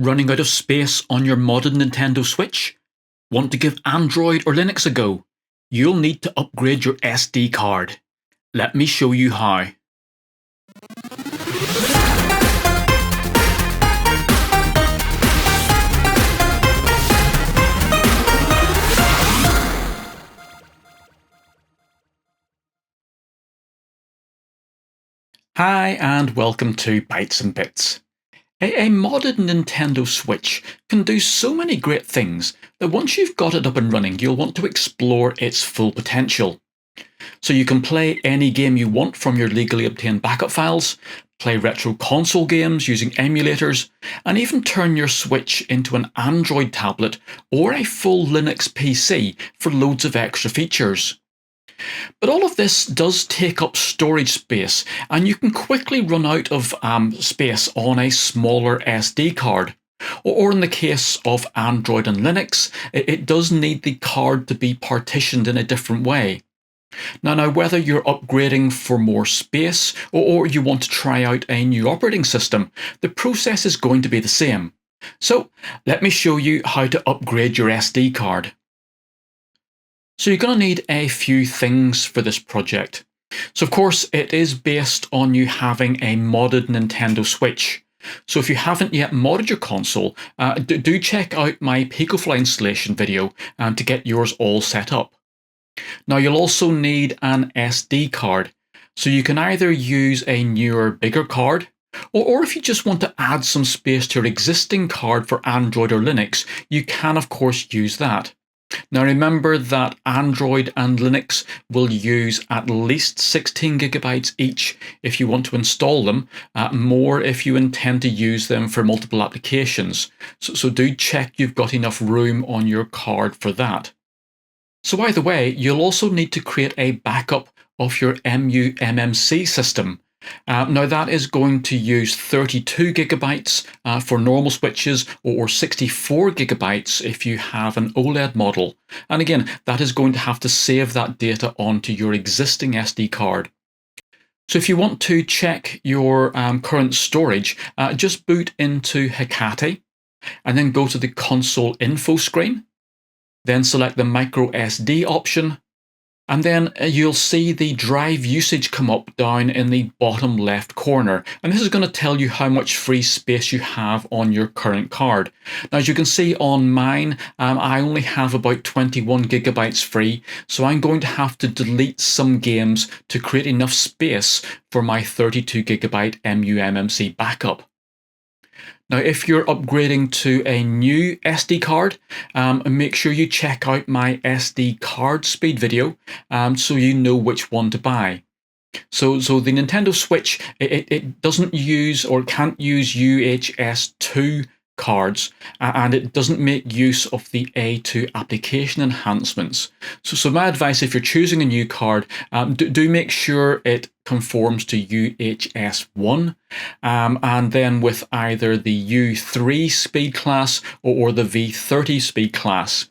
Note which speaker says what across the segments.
Speaker 1: Running out of space on your modded Nintendo Switch? Want to give Android or Linux a go? You'll need to upgrade your SD card. Let me show you how. Hi and welcome to Bytes and Bits. A modded Nintendo Switch can do so many great things that once you've got it up and running, you'll want to explore its full potential. So you can play any game you want from your legally obtained backup files, play retro console games using emulators, and even turn your Switch into an Android tablet or a full Linux PC for loads of extra features. But all of this does take up storage space, and you can quickly run out of space on a smaller SD card. Or in the case of Android and Linux, it does need the card to be partitioned in a different way. Now whether you're upgrading for more space or you want to try out a new operating system, the process is going to be the same. So let me show you how to upgrade your SD card. So you're going to need a few things for this project. So of course it is based on you having a modded Nintendo Switch. So if you haven't yet modded your console, do check out my Picofly installation video to get yours all set up. Now you'll also need an SD card. So you can either use a newer, bigger card, or if you just want to add some space to your existing card for Android or Linux, you can of course use that. Now remember that Android and Linux will use at least 16 gigabytes each if you want to install them, more if you intend to use them for multiple applications. So do check you've got enough room on your card for that. So either way, you'll also need to create a backup of your MMC system. Now that is going to use 32 gigabytes for normal switches or 64 gigabytes if you have an OLED model. And again, that is going to have to save that data onto your existing SD card. So if you want to check your current storage, just boot into Hecate and then go to the console info screen. Then select the micro SD option. And then you'll see the drive usage come up down in the bottom left corner. And this is going to tell you how much free space you have on your current card. Now, as you can see on mine, I only have about 21 gigabytes free. So I'm going to have to delete some games to create enough space for my 32 gigabyte MMC backup. Now, if you're upgrading to a new SD card, make sure you check out my SD card speed video so you know which one to buy. So the Nintendo Switch, it doesn't use or can't use UHS 2 cards, and it doesn't make use of the A2 application enhancements. So my advice, if you're choosing a new card, do make sure it conforms to UHS 1, and then with either the U3 speed class or the V30 speed class.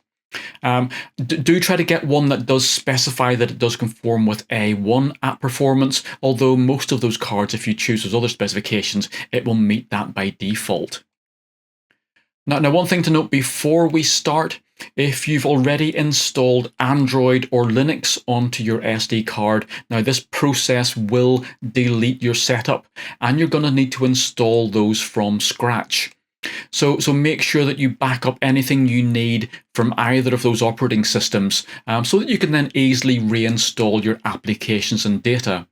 Speaker 1: Do try to get one that does specify that it does conform with A1 app performance, although most of those cards, if you choose those other specifications, it will meet that by default. Now one thing to note before we start, if you've already installed Android or Linux onto your SD card, now this process will delete your setup and you're going to need to install those from scratch. So make sure that you back up anything you need from either of those operating systems so that you can then easily reinstall your applications and data.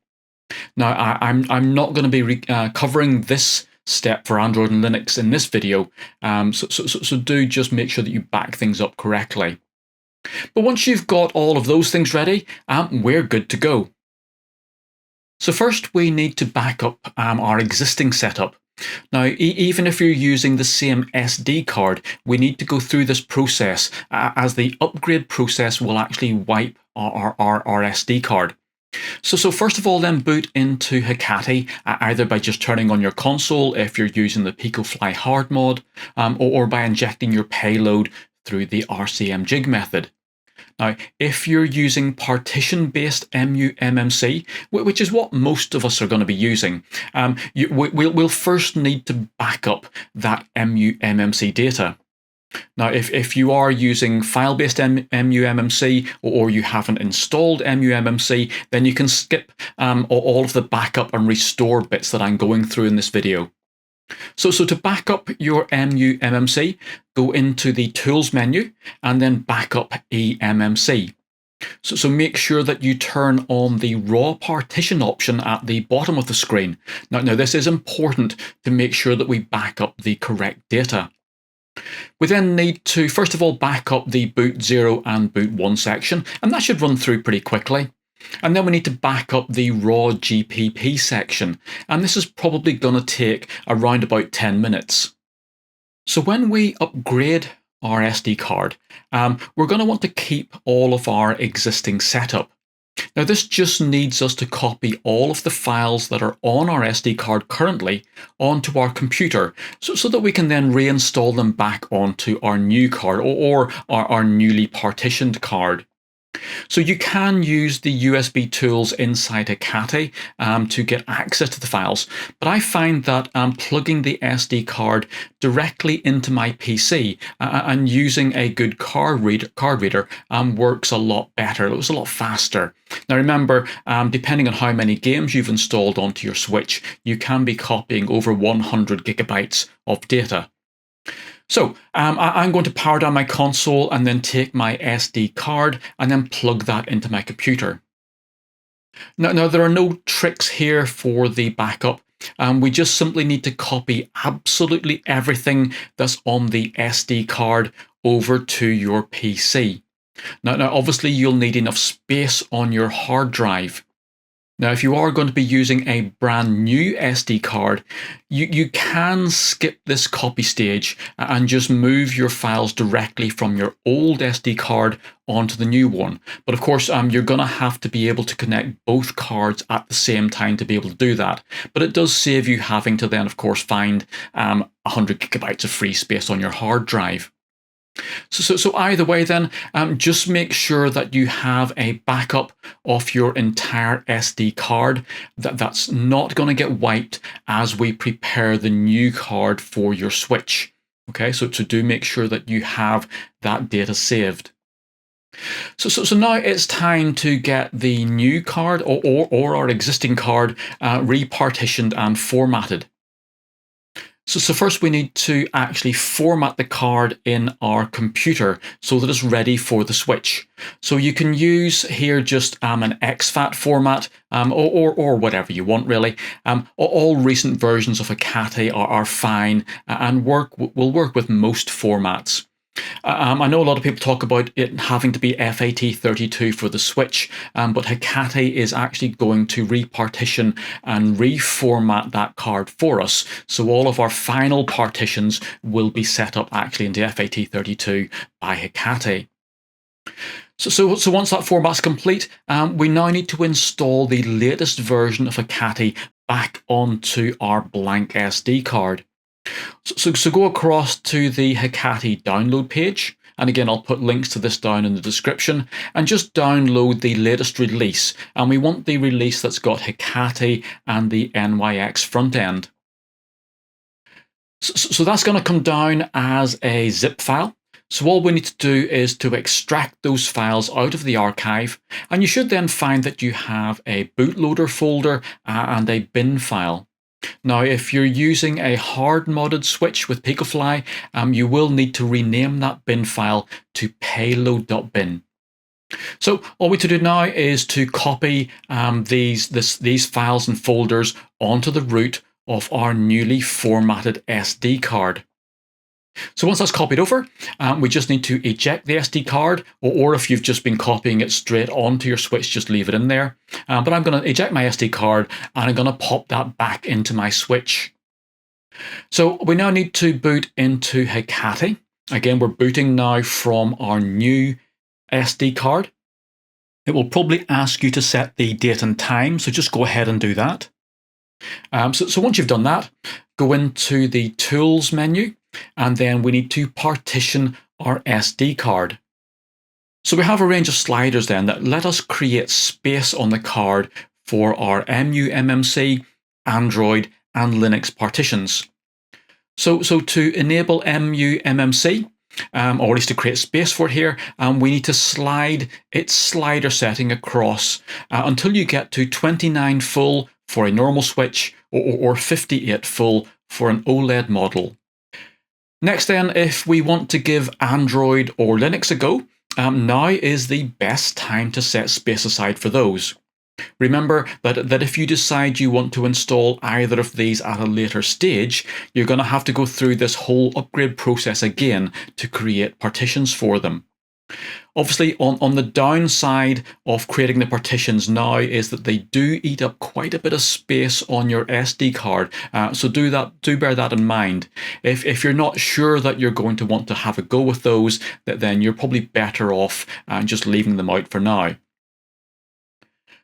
Speaker 1: Now I'm not going to be covering this step for Android and Linux in this video, so do just make sure that you back things up correctly. But once you've got all of those things ready, we're good to go. So first we need to back up our existing setup. Now, even if you're using the same SD card, we need to go through this process as the upgrade process will actually wipe our SD card. So first of all, then boot into Hecate, either by just turning on your console if you're using the Picofly hard mod, or by injecting your payload through the RCMjig method. Now, if you're using partition-based MMC, which is what most of us are going to be using, we'll first need to back up that MMC data. Now, if you are using file-based MMC or you haven't installed MMC, then you can skip all of the backup and restore bits that I'm going through in this video. So to back up your MMC, go into the Tools menu and then back up eMMC. So make sure that you turn on the raw partition option at the bottom of the screen. Now this is important to make sure that we back up the correct data. We then need to, first of all, back up the boot 0 and boot 1 section, and that should run through pretty quickly. And then we need to back up the raw GPP section, and this is probably going to take around about 10 minutes. So when we upgrade our SD card, we're going to want to keep all of our existing setup. Now this just needs us to copy all of the files that are on our SD card currently onto our computer so that we can then reinstall them back onto our new card or our newly partitioned card. So you can use the USB tools inside Hecate to get access to the files, but I find that plugging the SD card directly into my PC and using a good card reader works a lot better. It was a lot faster. Now remember, depending on how many games you've installed onto your Switch, you can be copying over 100 gigabytes of data. So I'm going to power down my console and then take my SD card and then plug that into my computer. Now there are no tricks here for the backup. We just simply need to copy absolutely everything that's on the SD card over to your PC. Now obviously you'll need enough space on your hard drive. Now, if you are going to be using a brand new SD card, you can skip this copy stage and just move your files directly from your old SD card onto the new one. But of course, you're going to have to be able to connect both cards at the same time to be able to do that. But it does save you having to then, of course, find 100 gigabytes of free space on your hard drive. So either way then, just make sure that you have a backup of your entire SD card that's not going to get wiped as we prepare the new card for your Switch. Okay, so do make sure that you have that data saved. So now it's time to get the new card or our existing card repartitioned and formatted. So first we need to actually format the card in our computer so that it's ready for the Switch. So you can use here just an exFAT format or whatever you want really. All recent versions of Hecate are fine and will work with most formats. I know a lot of people talk about it having to be FAT32 for the Switch, but Hecate is actually going to repartition and reformat that card for us. So all of our final partitions will be set up actually into FAT32 by Hecate. So once that format's complete, we now need to install the latest version of Hecate back onto our blank SD card. So go across to the Hecate download page, and again I'll put links to this down in the description, and just download the latest release, and we want the release that's got Hecate and the NYX front end. So that's going to come down as a zip file. So all we need to do is to extract those files out of the archive, and you should then find that you have a bootloader folder and a bin file. Now, if you're using a hard-modded Switch with Picofly, you will need to rename that bin file to payload.bin. So all we need to do now is to copy these files and folders onto the root of our newly formatted SD card. So once that's copied over, we just need to eject the SD card, or if you've just been copying it straight onto your Switch, just leave it in there. But I'm going to eject my SD card and I'm going to pop that back into my Switch. So we now need to boot into Hecate. Again, we're booting now from our new SD card. It will probably ask you to set the date and time, so just go ahead and do that. So once you've done that, go into the Tools menu, and then we need to partition our SD card. So we have a range of sliders then that let us create space on the card for our MU-MMC, Android and Linux partitions. So to enable MU-MMC, or at least to create space for it here, we need to slide its slider setting across until you get to 29 full for a normal switch or 58 full for an OLED model. Next then, if we want to give Android or Linux a go, now is the best time to set space aside for those. Remember that if you decide you want to install either of these at a later stage, you're going to have to go through this whole upgrade process again to create partitions for them. Obviously, on the downside of creating the partitions now is that they do eat up quite a bit of space on your SD card, so do bear that in mind. If you're not sure that you're going to want to have a go with those, then you're probably better off just leaving them out for now.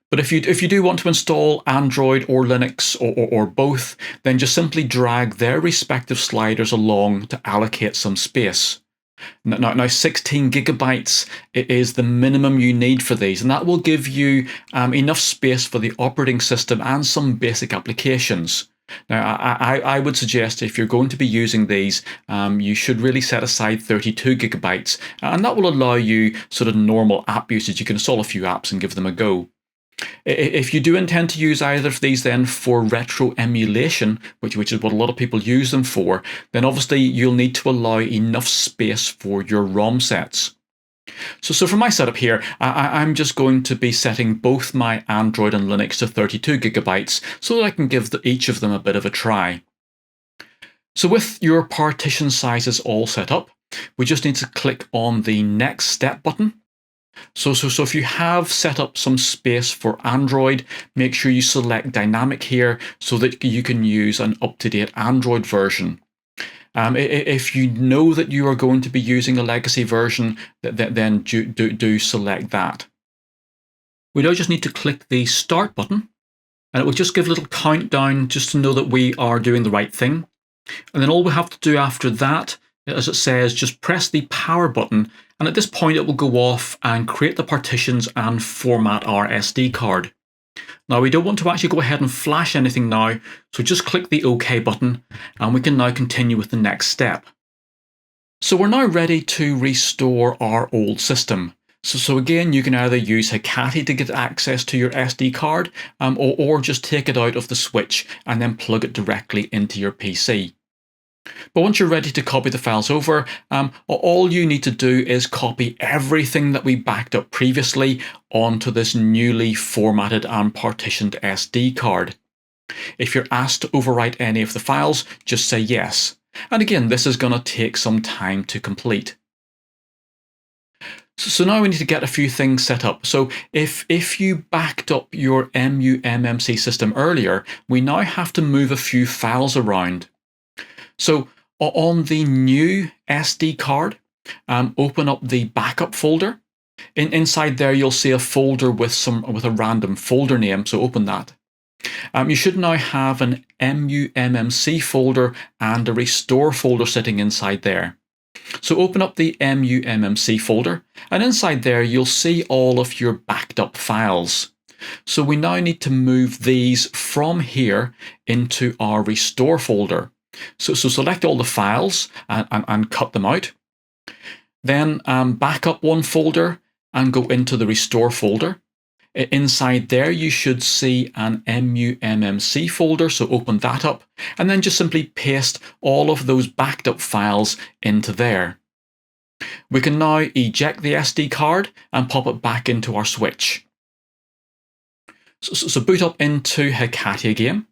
Speaker 1: But if you do want to install Android or Linux or both, then just simply drag their respective sliders along to allocate some space. Now 16 gigabytes is the minimum you need for these, and that will give you enough space for the operating system and some basic applications. Now, I would suggest if you're going to be using these, you should really set aside 32 gigabytes, and that will allow you sort of normal app usage. You can install a few apps and give them a go. If you do intend to use either of these then for retro emulation, which is what a lot of people use them for, then obviously you'll need to allow enough space for your ROM sets. So for my setup here, I'm just going to be setting both my Android and Linux to 32 gigabytes so that I can give each of them a bit of a try. So with your partition sizes all set up, we just need to click on the Next Step button. So if you have set up some space for Android, make sure you select Dynamic here so that you can use an up-to-date Android version. If you know that you are going to be using a legacy version, then do select that. We now just need to click the Start button, and it will just give a little countdown just to know that we are doing the right thing. And then all we have to do after that, as it says, just press the power button, and at this point it will go off and create the partitions and format our SD card. Now we don't want to actually go ahead and flash anything now, so just click the OK button and we can now continue with the next step. So we're now ready to restore our old system. So again, you can either use Hecate to get access to your SD card or just take it out of the switch and then plug it directly into your PC. But once you're ready to copy the files over, all you need to do is copy everything that we backed up previously onto this newly formatted and partitioned SD card. If you're asked to overwrite any of the files, just say yes. And again, this is going to take some time to complete. So now we need to get a few things set up. So if you backed up your MU-MMC system earlier, we now have to move a few files around. So on the new SD card, open up the backup folder. Inside there, you'll see a folder with a random folder name. So open that. You should now have an MU-MMC folder and a restore folder sitting inside there. So open up the MU-MMC folder, and inside there, you'll see all of your backed up files. So we now need to move these from here into our restore folder. So select all the files and cut them out. Then back up one folder and go into the restore folder. Inside there, you should see an MU-MMC folder, so open that up, and then just simply paste all of those backed up files into there. We can now eject the SD card and pop it back into our switch. So boot up into Hecate again.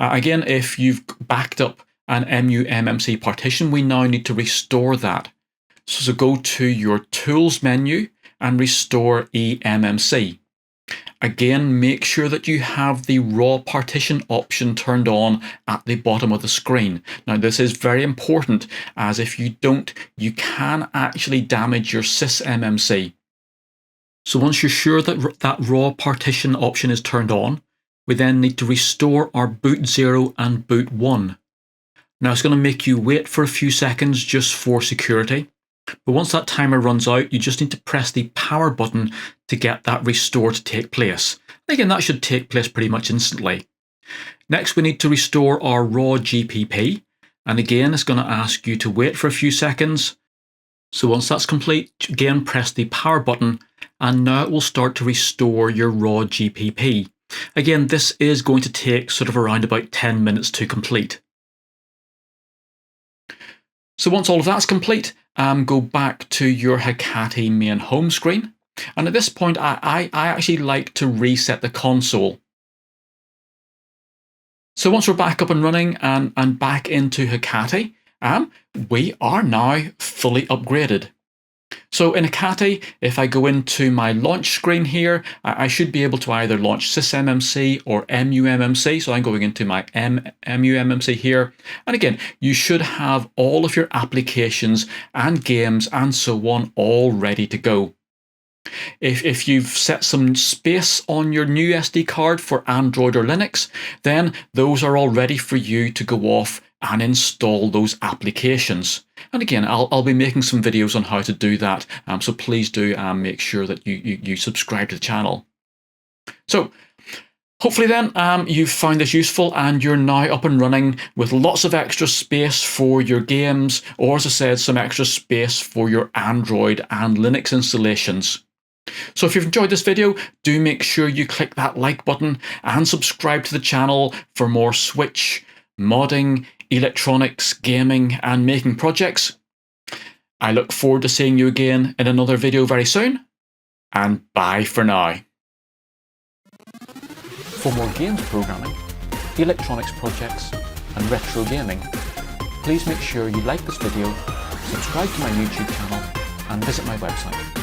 Speaker 1: Again, if you've backed up an MU-MMC partition, we now need to restore that. So go to your Tools menu and restore eMMC. Again, make sure that you have the raw partition option turned on at the bottom of the screen. Now this is very important, as if you don't, you can actually damage your sysMMC. So once you're sure that that raw partition option is turned on, we then need to restore our boot 0 and boot 1. Now it's going to make you wait for a few seconds just for security. But once that timer runs out, you just need to press the power button to get that restore to take place. Again, that should take place pretty much instantly. Next, we need to restore our raw GPP. And again, it's going to ask you to wait for a few seconds. So once that's complete, again, press the power button, and now it will start to restore your raw GPP. Again, this is going to take sort of around about 10 minutes to complete. So once all of that's complete, go back to your Hecate main home screen. And at this point, I actually like to reset the console. So once we're back up and running and back into Hecate, we are now fully upgraded. So in Hecate, if I go into my launch screen here, I should be able to either launch sysMMC or muMMC. So I'm going into my muMMC here. And again, you should have all of your applications and games and so on all ready to go. If you've set some space on your new SD card for Android or Linux, then those are all ready for you to go off and install those applications. And again, I'll be making some videos on how to do that, so please do make sure that you subscribe to the channel. So hopefully then you've found this useful and you're now up and running with lots of extra space for your games, or as I said, some extra space for your Android and Linux installations. So if you've enjoyed this video, do make sure you click that like button and subscribe to the channel for more Switch, modding, electronics, gaming and making projects. I look forward to seeing you again in another video very soon, and bye for now. For more games programming, electronics projects and retro gaming, please make sure you like this video, subscribe to my YouTube channel and visit my website.